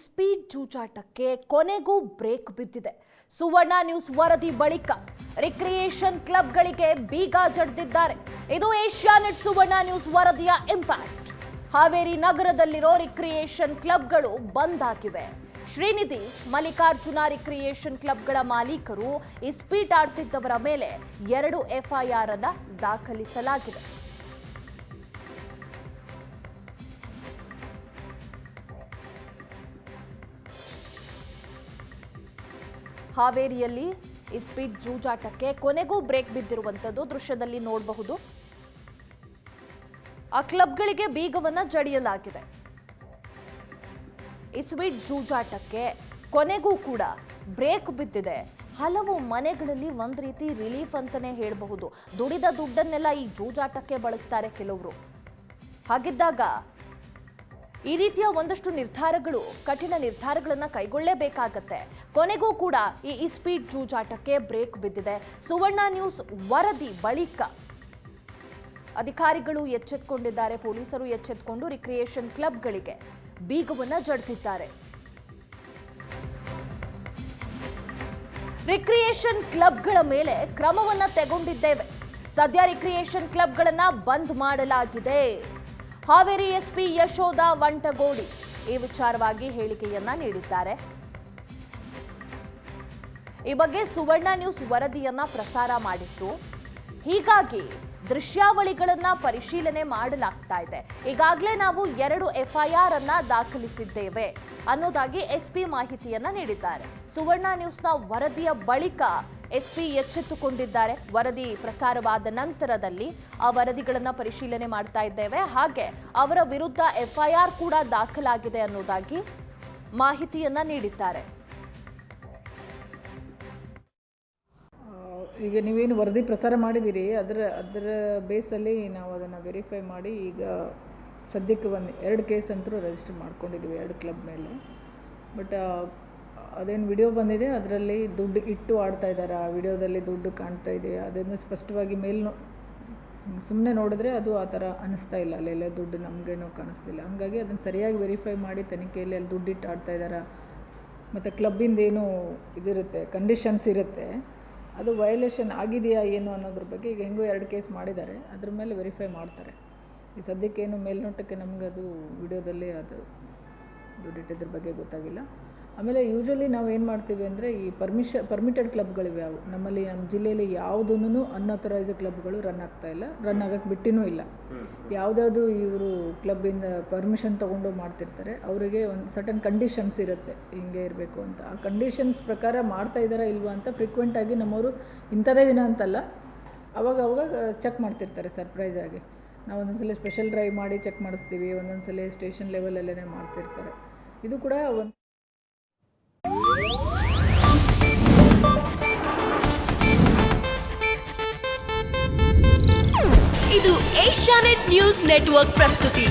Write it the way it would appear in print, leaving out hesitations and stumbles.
Speed ಜೂಜಾಟಕ್ಕೆ ಕೊನೆಗೂ break ಬಿದ್ದಿದೆ. ಸುವರ್ಣ news ವರದಿ ಬಳಿಕ ರಿಕ್ರಿಯೇಷನ್ ಕ್ಲಬ್ಗಳಿಗೆ ಬೀಗ ಜಡಿದಿದ್ದಾರೆ. ಇದು ಏಷ್ಯಾನೆಟ್ ಸುವರ್ಣ ನ್ಯೂಸ್ ವರದಿಯ ಇಂಪ್ಯಾಕ್ಟ್. ಹಾವೇರಿ ನಗರದಲ್ಲಿರೋ ರಿಕ್ರಿಯೇಷನ್ ಕ್ಲಬ್ಗಳು ಬಂದ್ ಆಗಿವೆ. ಶ್ರೀನಿಧಿ, ಮಲ್ಲಿಕಾರ್ಜುನ ರಿಕ್ರಿಯೇಷನ್ ಕ್ಲಬ್ಗಳ ಮಾಲೀಕರು ಇಸ್ಪೀಟ್ ಆಡ್ತಿದ್ದವರ ಮೇಲೆ 2 ಎಫ್ಐಆರ್ ಅನ್ನು ದಾಖಲಿಸಲಾಗಿದೆ. ಹಾವೇರಿಯಲ್ಲಿ ಇಸ್ಪೀಟ್ ಜೂಜಾಟಕ್ಕೆ ಕೊನೆಗೂ ಬ್ರೇಕ್ ಬಿದ್ದಿರುವಂತದ್ದು ದೃಶ್ಯದಲ್ಲಿ ನೋಡಬಹುದು. ಆ ಕ್ಲಬ್ಗಳಿಗೆ ಬೀಗವನ್ನ ಜಡಿಯಲಾಗಿದೆ. ಇಸ್ಪೀಟ್ ಜೂಜಾಟಕ್ಕೆ ಕೊನೆಗೂ ಕೂಡ ಬ್ರೇಕ್ ಬಿದ್ದಿದೆ. ಹಲವು ಮನೆಗಳಲ್ಲಿ ಒಂದ್ ರೀತಿ ರಿಲೀಫ್ ಅಂತಾನೆ ಹೇಳಬಹುದು. ದುಡಿದ ದುಡ್ಡನ್ನೆಲ್ಲ ಈ ಜೂಜಾಟಕ್ಕೆ ಬಳಸ್ತಾರೆ ಕೆಲವರು. ಹಾಗಿದ್ದಾಗ ಈ ರೀತಿಯ ಒಂದಷ್ಟು ನಿರ್ಧಾರಗಳು, ಕಠಿಣ ನಿರ್ಧಾರಗಳನ್ನು ಕೈಗೊಳ್ಳಲೇಬೇಕಾಗತ್ತೆ. ಕೊನೆಗೂ ಕೂಡ ಈ ಇಸ್ಪೀಟ್ ಜೂಜಾಟಕ್ಕೆ ಬ್ರೇಕ್ ಬಿದ್ದಿದೆ. ಸುವರ್ಣ ನ್ಯೂಸ್ ವರದಿ ಬಳಿಕ ಅಧಿಕಾರಿಗಳು ಎಚ್ಚೆತ್ತುಕೊಂಡಿದ್ದಾರೆ. ಪೊಲೀಸರು ಎಚ್ಚೆತ್ತುಕೊಂಡು ರಿಕ್ರಿಯೇಷನ್ ಕ್ಲಬ್ಗಳಿಗೆ ಬೀಗವನ್ನ ಜಡಿದಿದ್ದಾರೆ. ರಿಕ್ರಿಯೇಷನ್ ಕ್ಲಬ್ಗಳ ಮೇಲೆ ಕ್ರಮವನ್ನ ತೆಗೆದುಕೊಂಡಿದ್ದೇವೆ. ಸದ್ಯ ರಿಕ್ರಿಯೇಷನ್ ಕ್ಲಬ್ಗಳನ್ನ ಬಂದ್ ಮಾಡಲಾಗಿದೆ. ಹಾವೇರಿ ಎಸ್ಪಿ ಯಶೋಧ ವಂಟಗೋಡಿ ಈ ವಿಚಾರವಾಗಿ ಹೇಳಿಕೆಯನ್ನ ನೀಡಿದ್ದಾರೆ. ಈ ಬಗ್ಗೆ ಸುವರ್ಣ ನ್ಯೂಸ್ ವರದಿಯನ್ನ ಪ್ರಸಾರ ಮಾಡಿತ್ತು. ಹೀಗಾಗಿ ದೃಶ್ಯಾವಳಿಗಳನ್ನ ಪರಿಶೀಲನೆ ಮಾಡಲಾಗ್ತಾ ಇದೆ. ಈಗಾಗಲೇ ನಾವು 2 ಎಫ್ಐಆರ್ ಅನ್ನ ದಾಖಲಿಸಿದ್ದೇವೆ ಅನ್ನೋದಾಗಿ ಎಸ್ಪಿ ಮಾಹಿತಿಯನ್ನ ನೀಡಿದ್ದಾರೆ. ಸುವರ್ಣ ನ್ಯೂಸ್ನ ವರದಿಯ ಬಳಿಕ ಎಸ್ಪಿ ಎಚ್ಚೆತ್ತುಕೊಂಡಿದ್ದಾರೆ. ವರದಿ ಪ್ರಸಾರವಾದ ನಂತರದಲ್ಲಿ ಆ ವರದಿಗಳನ್ನು ಪರಿಶೀಲನೆ ಮಾಡ್ತಾ ಇದ್ದೇವೆ. ಹಾಗೆ ಅವರ ವಿರುದ್ಧ ಎಫ್ಐಆರ್ ಕೂಡ ದಾಖಲಾಗಿದೆ ಅನ್ನೋದಾಗಿ ಮಾಹಿತಿಯನ್ನ ನೀಡಿದ್ದಾರೆ. ಈಗ ನೀವೇನು ವರದಿ ಪ್ರಸಾರ ಮಾಡಿದ್ದೀರಿ, ಅದರ ಬೇಸಲ್ಲಿ ನಾವು ಅದನ್ನು ವೆರಿಫೈ ಮಾಡಿ ಈಗ ಸದ್ಯಕ್ಕೆ 2 ಕೇಸ್ ಅಂತೂ ರಿಜಿಸ್ಟರ್ ಮಾಡ್ಕೊಂಡಿದ್ದೀವಿ 2 ಕ್ಲಬ್ ಮೇಲೆ. ಬಟ್ ಅದೇನು ವಿಡಿಯೋ ಬಂದಿದೆ ಅದರಲ್ಲಿ ದುಡ್ಡು ಇಟ್ಟು ಆಡ್ತಾ ಇದ್ದಾರೆ. ಆ ವಿಡಿಯೋದಲ್ಲಿ ದುಡ್ಡು ಕಾಣ್ತಾ ಇದೆ. ಅದನ್ನು ಸ್ಪಷ್ಟವಾಗಿ ಸುಮ್ಮನೆ ನೋಡಿದ್ರೆ ಅದು ಆ ಥರ ಅನ್ನಿಸ್ತಾ ಇಲ್ಲ. ಅಲ್ಲೆಲ್ಲ ದುಡ್ಡು ನಮಗೇನೋ ಕಾಣಿಸ್ತಿಲ್ಲ. ಹಾಗಾಗಿ ಅದನ್ನು ಸರಿಯಾಗಿ ವೆರಿಫೈ ಮಾಡಿ ತನಿಖೆಯಲ್ಲಿ ಅಲ್ಲಿ ದುಡ್ಡಿಟ್ಟು ಆಡ್ತಾ ಇದ್ದಾರೆ. ಮತ್ತು ಕ್ಲಬ್ಬಿಂದೇನು ಇದಿರುತ್ತೆ, ಕಂಡೀಷನ್ಸ್ ಇರುತ್ತೆ, ಅದು ವಯೋಲೇಷನ್ ಆಗಿದೆಯಾ ಏನು ಅನ್ನೋದ್ರ ಬಗ್ಗೆ ಈಗ ಹೆಂಗೋ 2 ಕೇಸ್ ಮಾಡಿದ್ದಾರೆ. ಅದ್ರ ಮೇಲೆ ವೆರಿಫೈ ಮಾಡ್ತಾರೆ. ಈ ಸದ್ಯಕ್ಕೇನು ಮೇಲ್ನೋಟಕ್ಕೆ ನಮಗೆ ಅದು ವಿಡಿಯೋದಲ್ಲಿ ಅದು ದುಡ್ಡಿಟ್ಟಿದ್ರ ಬಗ್ಗೆ ಗೊತ್ತಾಗಿಲ್ಲ. ಆಮೇಲೆ ಯೂಶ್ವಲಿ ನಾವು ಏನು ಮಾಡ್ತೀವಿ ಅಂದರೆ ಈ ಪರ್ಮಿಟೆಡ್ ಕ್ಲಬ್ಗಳಿವೆ. ಅವು ನಮ್ಮ ಜಿಲ್ಲೆಯಲ್ಲಿ ಯಾವುದೂ ಅನ್ಅಥರೈಸ್ಡ್ ಕ್ಲಬ್ಗಳು ರನ್ ಆಗ್ತಾಯಿಲ್ಲ, ರನ್ ಆಗೋಕ್ಕೆ ಬಿಟ್ಟಿನೂ ಇಲ್ಲ. ಯಾವುದಾದ್ರು ಇವರು ಕ್ಲಬ್ಬಿಂದ ಪರ್ಮಿಷನ್ ತೊಗೊಂಡು ಮಾಡ್ತಿರ್ತಾರೆ, ಅವರಿಗೆ ಒಂದು ಸರ್ಟನ್ ಕಂಡೀಷನ್ಸ್ ಇರುತ್ತೆ, ಹಿಂಗೆ ಇರಬೇಕು ಅಂತ. ಆ ಕಂಡೀಷನ್ಸ್ ಪ್ರಕಾರ ಮಾಡ್ತಾ ಇದ್ದಾರಾ ಇಲ್ವಾ ಅಂತ ಫ್ರೀಕ್ವೆಂಟಾಗಿ ನಮ್ಮವರು ಇಂಥದೇ ದಿನ ಅಂತಲ್ಲ ಅವಾಗ ಚೆಕ್ ಮಾಡ್ತಿರ್ತಾರೆ. ಸರ್ಪ್ರೈಸ್ ಆಗಿ ನಾವು ಒಂದೊಂದ್ಸಲ ಸ್ಪೆಷಲ್ ಡ್ರೈವ್ ಮಾಡಿ ಚೆಕ್ ಮಾಡಿಸ್ತೀವಿ, ಒಂದೊಂದ್ಸಲ ಸ್ಟೇಷನ್ ಲೆವೆಲಲ್ಲೇ ಮಾಡ್ತಿರ್ತಾರೆ. ಇದು ಕೂಡ ಒಂದು ಇದು ಏಷ್ಯಾನೆಟ್ ನ್ಯೂಸ್ ನೆಟ್ವರ್ಕ್ ಪ್ರಸ್ತುತಿ.